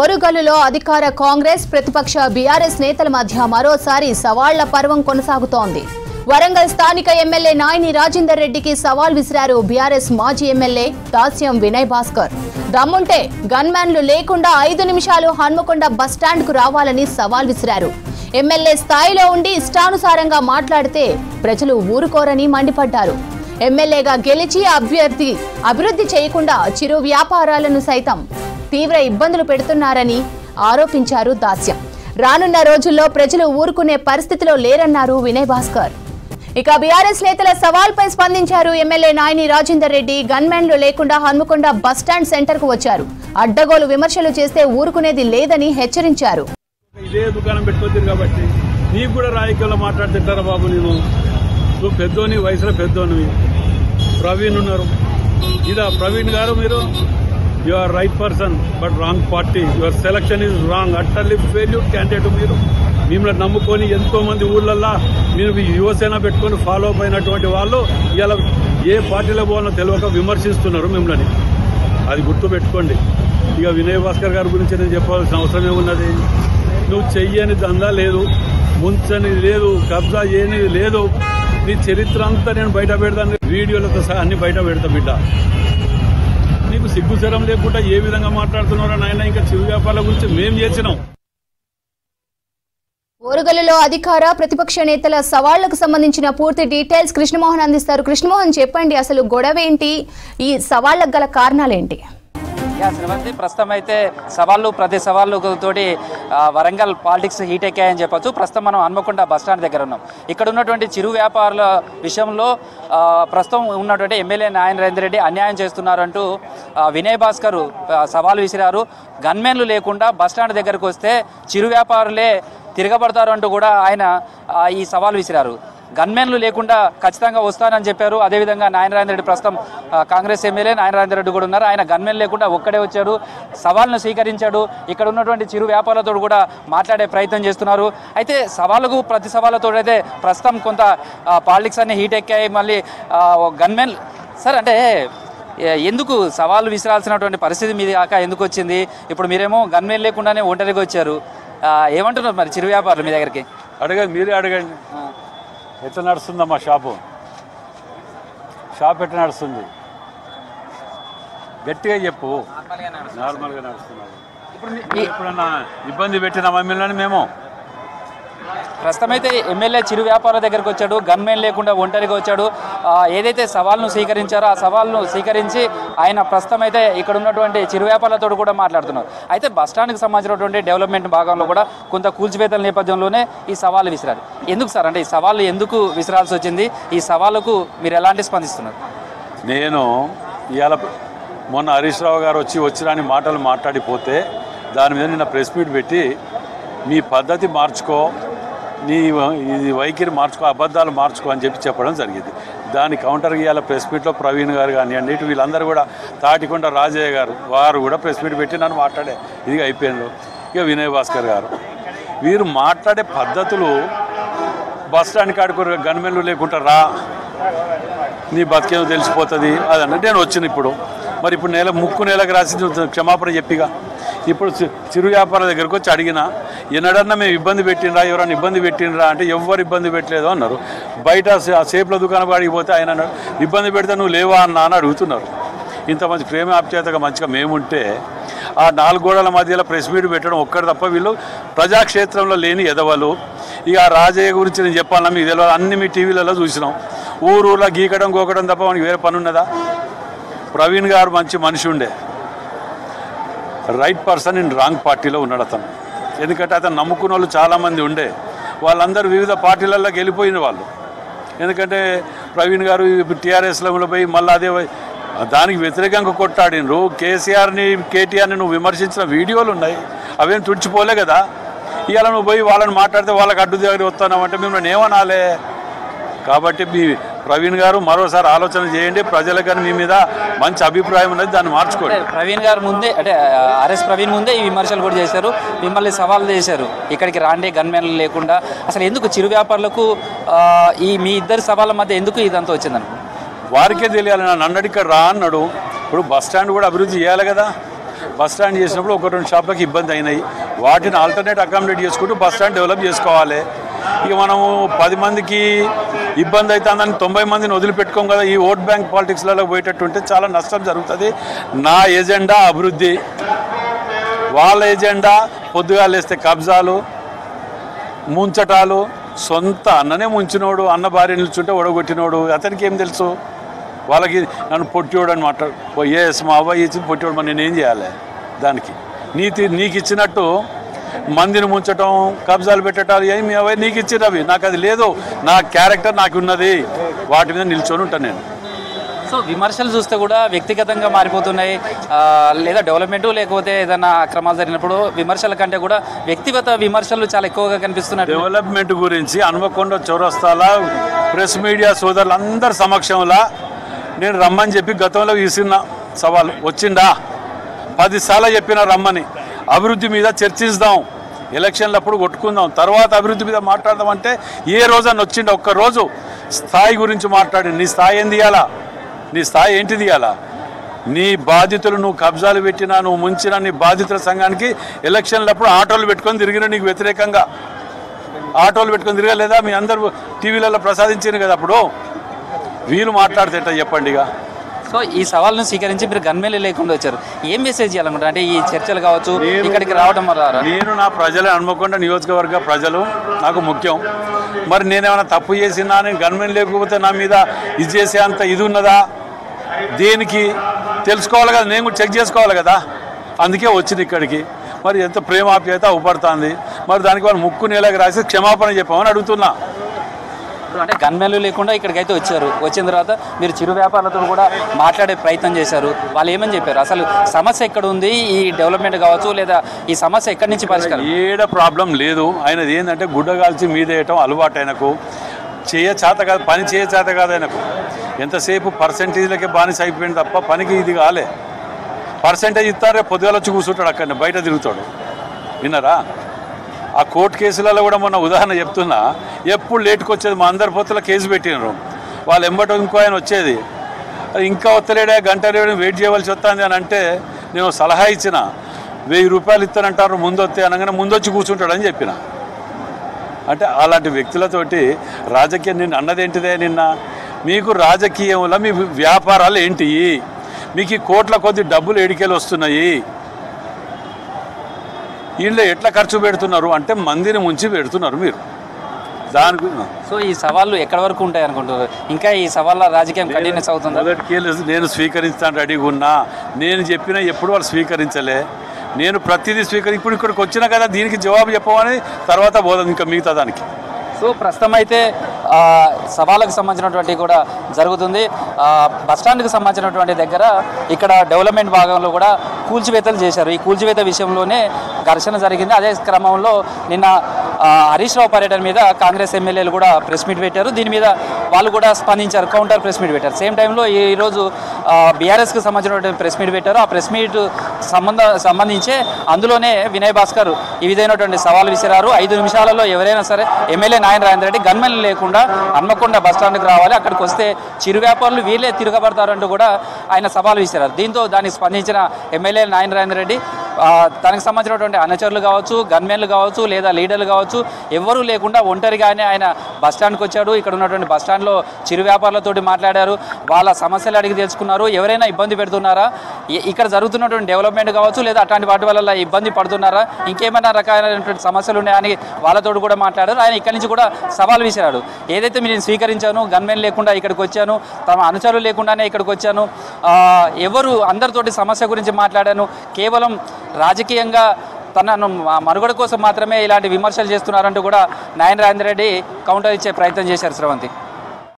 ఓరుగల్లులో అధికార కాంగ్రెస్ ప్రతిపక్ష బీఆర్ఎస్ నేతల మధ్య మరోసారి సవాళ్ల పర్వం కొనసాగుతోంది. వరంగల్ స్థానిక ఎమ్మెల్యే నాయని రాజేందర్ రెడ్డికి సవాల్ విసిరారు బీఆర్ఎస్ మాజీ ఎమ్మెల్యే దాస్యం వినయ్ భాస్కర్. దమ్ముంటే గన్మ్యాన్లు లేకుండా 5 నిమిషాలు హన్మకొండ బస్టాండ్ కు రావాలని సవాల్ విసిరారు. ఎమ్మెల్యే స్థాయిలో ఉండి ఇష్టానుసారంగా మాట్లాడితే ప్రజలు ఊరుకోరని మండిపడ్డారు. ఎమ్మెల్యేగా గెలిచి అభివృద్ధి చేయకుండా చిరు వ్యాపారాలను సైతం తీవ్ర ఇబ్బందులు పెడుతున్నారని ఆరోపించారు దాస్యం. రానున్న రోజుల్లో ప్రజలు ఊరుకునే పరిస్థితిలో లేరన్నారు వినయ్ భాస్కర్. ఇక బీఆర్ఎస్ నేతల సవాల్పై స్పందించారు ఎమ్మెల్యే నాయని రాజేందర్ రెడ్డి. గన్మెన్లు లేకుండా హన్మకొండ బస్టాండ్ సెంటర్ కు వచ్చారు. అడ్డగోలు విమర్శలు చేస్తే ఊరుకునేది లేదని హెచ్చరించారు. ఇదే దుకాణం పెట్టుకోవచ్చు కాబట్టి నీకు కూడా రాజకీయాల్లో మాట్లాడుతుంటారా బాబు? నువ్వు పెద్దోని, వయసులో పెద్దోనివి. ప్రవీణ్ ఉన్నారు. ఇదా ప్రవీణ్ గారు, మీరు you are right person but wrong party. Your selection is wrong. Utterly failure candidate. మీరు మిమ్మల్ని నమ్ముకొని ఎంతో మంది ఊళ్ళల్లో మీరు యువసేన పెట్టుకొని ఫాలో అప్ అయినటువంటి వాళ్ళు ఇలా ఏ పార్టీలో పోవాలో తెలియక విమర్శిస్తున్నారు మిమ్మల్ని. అది గుర్తుపెట్టుకోండి. ఇక వినయ్ భాస్కర్ గారి గురించి నేను చెప్పాల్సిన అవసరం ఏమున్నది? నువ్వు చెయ్యని దందా లేదు, ముంచని లేదు, కబ్జా చేయనిది లేదు. నీ చరిత్ర అంతా నేను బయట పెడతాను, వీడియోలతో సహా అన్ని బయట పెడతా బిడ్డ. నీకు సిగ్గుశరం లేకుండా ఏ విధంగా మాట్లాడుతున్నారో నాయన. ఇంకా చిరు వ్యాపారాల గురించి మేం చేసినాం. ఓరుగల్లులో అధికార ప్రతిపక్ష నేతల సవాళ్లకు సంబంధించిన పూర్తి డీటెయిల్స్ కృష్ణమోహన్ అందిస్తారు. కృష్ణమోహన్, చెప్పండి, అసలు గొడవ ఏంటి? ఈ సవాళ్లకు గల కారణాలేంటి? ప్రస్తుతం అయితే ప్రతి సవాళ్ళు తోటి వరంగల్ పాలిటిక్స్ హీట్ ఎక్కాయని చెప్పొచ్చు. ప్రస్తుతం మనం హన్మకొండ బస్టాండ్ దగ్గర ఉన్నాం. ఇక్కడ ఉన్నటువంటి చిరు వ్యాపారుల విషయంలో ప్రస్తుతం ఉన్నటువంటి ఎమ్మెల్యే నాయని రాజేందర్ రెడ్డి అన్యాయం చేస్తున్నారంటూ వినయ్ భాస్కర్ సవాల్ విసిరారు. గన్మెన్లు లేకుండా బస్టాండ్ దగ్గరకు వస్తే చిరు వ్యాపారులే తిరగబడతారు అంటూ కూడా ఆయన ఈ సవాల్ విసిరారు. గన్మెన్లు లేకుండా ఖచ్చితంగా వస్తానని చెప్పారు. అదేవిధంగా నాయని రాజేందర్ రెడ్డి ప్రస్తుతం కాంగ్రెస్ ఎమ్మెల్యే నాయని రాజేందర్ రెడ్డి కూడా ఉన్నారు. ఆయన గన్మెన్ లేకుండా ఒక్కడే వచ్చాడు, సవాల్ను స్వీకరించాడు. ఇక్కడ ఉన్నటువంటి చిరు వ్యాపారులతో కూడా మాట్లాడే ప్రయత్నం చేస్తున్నారు. అయితే ప్రతి సవాళ్ళతో అయితే ప్రస్తుతం కొంత పాలిటిక్స్ అన్ని హీట్ ఎక్కాయి. మళ్ళీ గన్మెన్ సార్ అంటే ఎందుకు సవాళ్ళు విసిరాల్సినటువంటి పరిస్థితి మీది కాక ఎందుకు వచ్చింది? ఇప్పుడు మీరేమో గన్మెన్ లేకుండానే ఒంటరిగా వచ్చారు. ఏమంటున్నారు మరి చిరు వ్యాపారులు మీ దగ్గరికి? మీరే అడగండి. ఎట్లా నడుస్తుందమ్మా షాప్ ఎట్లా నడుస్తుంది? గట్టిగా చెప్పు. నార్మల్గా నడుస్తున్నారు. ఇప్పుడు ఎప్పుడన్నా ఇబ్బంది పెట్టిన మమ్మల్ని మేము? ప్రస్తుతం అయితే ఎమ్మెల్యే చిరు వ్యాపారుల దగ్గరకు వచ్చాడు, గన్మెన్ లేకుండా ఒంటరిగా వచ్చాడు. ఏదైతే సవాల్ను స్వీకరించారో ఆ సవాల్ను స్వీకరించి ఆయన ప్రస్తుతం అయితే ఇక్కడ ఉన్నటువంటి చిరు వ్యాపారులతో కూడా మాట్లాడుతున్నారు. అయితే బస్టాండ్కి సంబంధించినటువంటి డెవలప్మెంట్ భాగంలో కూడా కొంత కూల్చివేతల నేపథ్యంలోనే ఈ సవాళ్ళు విసిరారు. ఎందుకు సార్, అంటే ఈ సవాళ్ళు ఎందుకు విసిరాల్సి వచ్చింది? ఈ సవాళ్ళకు మీరు ఎలాంటి స్పందిస్తున్నారు? నేను ఇవాళ మొన్న హరీష్ రావు గారు వచ్చిరాని మాటలు మాట్లాడిపోతే దాని మీద నిన్న ప్రెస్ మీట్ పెట్టి మీ పద్ధతి మార్చుకో, నీ వైఖరి మార్చుకో, అబద్ధాలు మార్చుకో అని చెప్పడం జరిగింది. దాని కౌంటర్కి ఇవాళ ప్రెస్ మీట్లో ప్రవీణ్ గారు కానివ్వండి, ఇటు వీళ్ళందరూ కూడా, తాటికొండ రాజయ్య గారు వారు కూడా ప్రెస్ మీట్ పెట్టి నన్ను మాట్లాడే ఇది అయిపోయింది. ఇక వినయ్ భాస్కర్ గారు వీరు మాట్లాడే పద్ధతులు బస్టాండ్ కాడుకు గన్మెన్లు లేకుండా రా, నీ బతికేమో తెలిసిపోతుంది అదన్న. నేను వచ్చిన ఇప్పుడు ముక్కు నెలకు రాసి క్షమాపణ చెప్పిగా ఇప్పుడు చిరు వ్యాపారాల దగ్గరకు వచ్చి అడిగినా, ఎన్నడన్నా మేము ఇబ్బంది పెట్టినరా, ఎవరన్నా ఇబ్బంది పెట్టినరా అంటే ఎవ్వరు ఇబ్బంది పెట్టలేదు అన్నారు. బయట సేపుల దుకాణం కాడికి పోతే ఆయన అన్నాడు, ఇబ్బంది పెడితే నువ్వు లేవా అన్నా అని అడుగుతున్నారు. ఇంత మంచి ప్రేమ ఆప్యాయతగా మంచిగా మేముంటే ఆ 4 గోడల మధ్యలో ప్రెస్ మీట్ పెట్టడం ఒక్కటి తప్ప వీళ్ళు ప్రజాక్షేత్రంలో లేని ఎదవలు. ఇక ఆ రాజయ్య గురించి నేను చెప్పాలన్నా మీకు తెలియదు, అన్ని మీ టీవీలలో చూసినాం. ఊరూరులో గీకడం గోకడం తప్ప మనకి వేరే పని ఉన్నదా? ప్రవీణ్ గారు మంచి మనిషి ఉండే, రైట్ పర్సన్ ఇన్ రాంగ్ పార్టీలో ఉన్నాడు అతను. ఎందుకంటే అతను నమ్ముకున్న వాళ్ళు చాలామంది ఉండే, వాళ్ళందరూ వివిధ పార్టీలలోకి వెళ్ళిపోయిన వాళ్ళు. ఎందుకంటే ప్రవీణ్ గారు టీఆర్ఎస్లో పోయి మళ్ళీ అదే దానికి వ్యతిరేకంగా కొట్టాడినరు. కేసీఆర్ని, కేటీఆర్ని నువ్వు విమర్శించిన వీడియోలు ఉన్నాయి, అవేం తుడిచిపోలే కదా. ఇవాళ నువ్వు పోయి వాళ్ళని మాట్లాడితే వాళ్ళకి అడ్డు దగ్గర వస్తున్నావంటే మిమ్మల్ని ఏమనాలే? కాబట్టి మీ ప్రవీణ్ గారు మరోసారి ఆలోచన చేయండి. ప్రజలకు కానీ మీ మీద మంచి అభిప్రాయం ఉన్నది, దాన్ని మార్చుకోండి. ప్రవీణ్ గారు ముందే అంటే ఆర్ఎస్ ప్రవీణ్ ముందే ఈ విమర్శలు కూడా చేశారు, మిమ్మల్ని సవాల్ చేశారు, ఇక్కడికి రాండి గన్మెన్లు లేకుండా. అసలు ఎందుకు చిరు వ్యాపారులకు మీ ఇద్దరు సవాళ్ళ మధ్య ఎందుకు ఇదంతా వచ్చిందనుకో? వారికే తెలియాలి. నన్ను అన్నడి ఇక్కడ రా అన్నాడు. ఇప్పుడు బస్టాండ్ కూడా అభివృద్ధి చేయాలి కదా. బస్ స్టాండ్ చేసినప్పుడు ఒక 2 షాపులకు ఇబ్బంది అయినాయి. వాటిని ఆల్టర్నేట్ అకామిడేట్ చేసుకుంటూ బస్ స్టాండ్ డెవలప్ చేసుకోవాలి. ఇక మనము 10 మందికి ఇబ్బంది అవుతుందని 90 మందిని వదిలిపెట్టుకోం కదా. ఈ ఓట్ బ్యాంక్ పాలిటిక్స్లలో పోయేటట్టుంటే చాలా నష్టం జరుగుతుంది. నా ఎజెండా అభివృద్ధి, వాళ్ళ ఎజెండా పొద్దుగా లేస్తే కబ్జాలు, ముంచటాలు. సొంత అన్ననే ముంచినోడు, అన్న భార్య నిల్చుంటే ఒడగొట్టినోడు, అతనికి ఏం తెలుసు? వాళ్ళకి నన్ను పొట్టివాడు అని మాట్లాడు. మా అబ్బాయి ఇచ్చింది పొట్టివాడు, మరి నేనేం చేయాలి? దానికి నీకు ఇచ్చినట్టు మందిని ముంచటం, కబ్జాలు పెట్టడాలు ఏమి మీ అబ్బాయి నీకు ఇచ్చినవి, నాకు అది లేదు. నా క్యారెక్టర్ నాకు ఉన్నది, వాటి మీద నిల్చొని ఉంటాను నేను. సో విమర్శలు చూస్తే కూడా వ్యక్తిగతంగా మారిపోతున్నాయి, లేదా డెవలప్మెంట్ లేకపోతే ఏదైనా అక్రమాలు జరిగినప్పుడు విమర్శల కంటే కూడా వ్యక్తిగత విమర్శలు చాలా ఎక్కువగా కనిపిస్తున్నాయి. డెవలప్మెంట్ గురించి హన్మకొండ చౌరస్తాల ప్రెస్ మీడియా సోదరులందరి సమక్షంలో నేను రమ్మని చెప్పి గతంలో విసిరిన సవాలు వచ్చిందా? 10 సార్లు చెప్పిన రమ్మని. అభివృద్ధి మీద చర్చిద్దాం, ఎలక్షన్లప్పుడు కొట్టుకుందాం, తర్వాత అభివృద్ధి మీద మాట్లాడదాం అంటే ఏ రోజని వచ్చిండ? ఒక్కరోజు స్థాయి గురించి మాట్లాడి నీ స్థాయి ఏం తీయాలా? నీ స్థాయి ఏంటి తీయాలా? నీ బాధితులు నువ్వు కబ్జాలు పెట్టినా, నువ్వు ముంచినా, నీ బాధితుల సంఘానికి ఎలక్షన్లప్పుడు ఆటోలు పెట్టుకొని తిరిగిన నీకు వ్యతిరేకంగా ఆటోలు పెట్టుకొని తిరగలేదా? మీ అందరూ టీవీలలో ప్రసాదించారు కదా. అప్పుడు వీళ్ళు మాట్లాడితే చెప్పండి. ఇక సో ఈ సవాల్ను స్వీకరించి మీరు గన్మేలు లేకుండా వచ్చారు, ఏం మెసేజ్ చేయాలనుకుంటారు? అంటే ఈ చర్చలు కావచ్చు, ఇక్కడికి రావడం వల్ల నేను నా ప్రజలు హన్మకొండ నియోజకవర్గ ప్రజలు నాకు ముఖ్యం. మరి నేనేమైనా తప్పు చేసినా, నేను గన్మెన్ లేకపోతే నా మీద ఇది చేసే అంత ఇది ఉన్నదా? దేనికి తెలుసుకోవాలి కదా, నేను కూడా చెక్ చేసుకోవాలి కదా. అందుకే వచ్చింది ఇక్కడికి. మరి ఎంత ప్రేమాప్యత ఉపడుతుంది, మరి దానికి వాళ్ళు ముక్కు నేలకు రాసి క్షమాపణ చెప్పామని అడుగుతున్నా. అంటే గన్మెన్లు లేకుండా ఇక్కడికైతే వచ్చారు. వచ్చిన తర్వాత మీరు చిరు వ్యాపారులతో కూడా మాట్లాడే ప్రయత్నం చేశారు. వాళ్ళు ఏమని చెప్పారు? అసలు సమస్య ఎక్కడ ఉంది? ఈ డెవలప్మెంట్ కావచ్చు, లేదా ఈ సమస్య ఎక్కడి నుంచి పరిష్కారం? ఏడ ప్రాబ్లం లేదు. ఆయనది ఏంటంటే గుడ్డగాల్చి మీదేయటం అలవాటు. ఆయనకు చేత కాదు, పని చేత కాదు. ఆయనకు ఎంతసేపు పర్సెంటేజ్లకే బానిస అయిపోయింది తప్ప పనికి ఇది కాలే. పర్సెంటేజ్ ఇస్తారే పొద్దుగాల వచ్చి కూర్చుంటాడు, అక్కడనే బయట తిరుగుతాడు. విన్నారా? ఆ కోర్టు కేసులలో కూడా మొన్న ఉదాహరణ చెప్తున్నా, ఎప్పుడు లేటుకు వచ్చేది మా అందరి పొత్తుల కేసు పెట్టినారు. వాళ్ళు ఎంబటో ఇంకో ఆయన వచ్చేది, ఇంకా వస్తలేడే, గంట వెయిట్ చేయవలసి వస్తుంది అని అంటే నేను సలహా ఇచ్చిన. 1000 రూపాయలు ఇస్తానంటారు ముందు వస్తే అనగానే ముందొచ్చి కూర్చుంటాడని చెప్పిన. అంటే అలాంటి వ్యక్తులతోటి రాజకీయం. నేను అన్నదేంటిదే నిన్న, మీకు రాజకీయంలో మీ వ్యాపారాలు ఏంటి? మీకు ఈ కోట్ల కొద్ది డబ్బులు ఏడికేలు వస్తున్నాయి, వీళ్ళు ఎట్లా ఖర్చు పెడుతున్నారు అంటే మందిని ముంచి పెడుతున్నారు మీరు. దానికి సో ఈ సవాళ్ళు ఎక్కడి వరకు ఉంటాయి అనుకుంటున్నారు? ఇంకా ఈ సవాళ్ళ రాజకీయం కంటిన్యూస్ అవుతుంది. మొదటికి నేను స్వీకరిస్తాను రెడీగా ఉన్నా. నేను చెప్పినా ఎప్పుడు వాళ్ళు స్వీకరించలే. నేను ప్రతిదీ ఇప్పుడు ఇక్కడికి వచ్చినా కదా, దీనికి జవాబు చెప్పమని తర్వాత పోదాం ఇంకా మిగతా దానికి. సో ప్రస్తుతం అయితే సవాళ్ళకు సంబంధించినటువంటి కూడా జరుగుతుంది. బస్టాండ్కి సంబంధించినటువంటి దగ్గర ఇక్కడ డెవలప్మెంట్ భాగంలో కూడా కూల్చివేతలు చేశారు. ఈ కూల్చివేత విషయంలోనే ఘర్షణ జరిగింది. అదే క్రమంలో నిన్న హరీష్ రావు పర్యటన మీద కాంగ్రెస్ ఎమ్మెల్యేలు కూడా ప్రెస్ మీట్ పెట్టారు. దీని మీద వాళ్ళు కూడా స్పందించారు, కౌంటర్ ప్రెస్ మీట్ పెట్టారు. సేమ్ టైంలో ఈరోజు బీఆర్ఎస్కి సంబంధించినటువంటి ప్రెస్ మీట్ పెట్టారు. ఆ ప్రెస్ మీట్ సంబంధించే అందులోనే వినయ్ భాస్కర్ ఈ విధమైనటువంటి సవాల్ విసిరారు. 5 నిమిషాలలో ఎవరైనా సరే ఎమ్మెల్యే నాయన రాజేందర్ రెడ్డి గన్మెన్ లేకుండా హన్మకొండ బస్టాండ్కి రావాలి, అక్కడికి వస్తే చిరు వ్యాపారులు వీళ్ళే తిరగబడతారంటూ కూడా ఆయన సవాల్ విసిరారు. దీంతో దానికి స్పందించిన ఎమ్మెల్యే నాయన రాజేందర్ రెడ్డి తనకు సంబంధించినటువంటి అనుచరులు కావచ్చు, గన్మెన్లు కావచ్చు, లేదా లీడర్లు కావచ్చు, ఎవరూ లేకుండా ఒంటరిగానే ఆయన బస్టాండ్కి వచ్చాడు. ఇక్కడ ఉన్నటువంటి బస్టాండ్లో చిరు వ్యాపారులతోటి మాట్లాడారు, వాళ్ళ సమస్యలు అడిగి తెలుసుకున్నారు. ఎవరైనా ఇబ్బంది పెడుతున్నారా, ఇక్కడ జరుగుతున్నటువంటి డెవలప్మెంట్ కావచ్చు, లేదా అట్లాంటి వాటి వల్ల ఇబ్బంది పడుతున్నారా, ఇంకేమైనా రకాలైనటువంటి సమస్యలు ఉన్నాయని వాళ్ళతో కూడా మాట్లాడారు. ఆయన ఇక్కడి నుంచి కూడా సవాల్ విసిరాడు. ఏదైతే నేను స్వీకరించాను, గన్మెన్ లేకుండా ఇక్కడికి వచ్చాను, తమ అనుచరులు లేకుండానే ఇక్కడికి వచ్చాను, ఎవరు అందరితోటి సమస్య గురించి మాట్లాడాను, కేవలం రాజకీయంగా తనను మనుగడ కోసం మాత్రమే ఇలాంటి విమర్శలు చేస్తున్నారంటూ కూడా నాయన రాజేందర్ రెడ్డి కౌంటర్ ఇచ్చే ప్రయత్నం చేశారు. శ్రవంతి.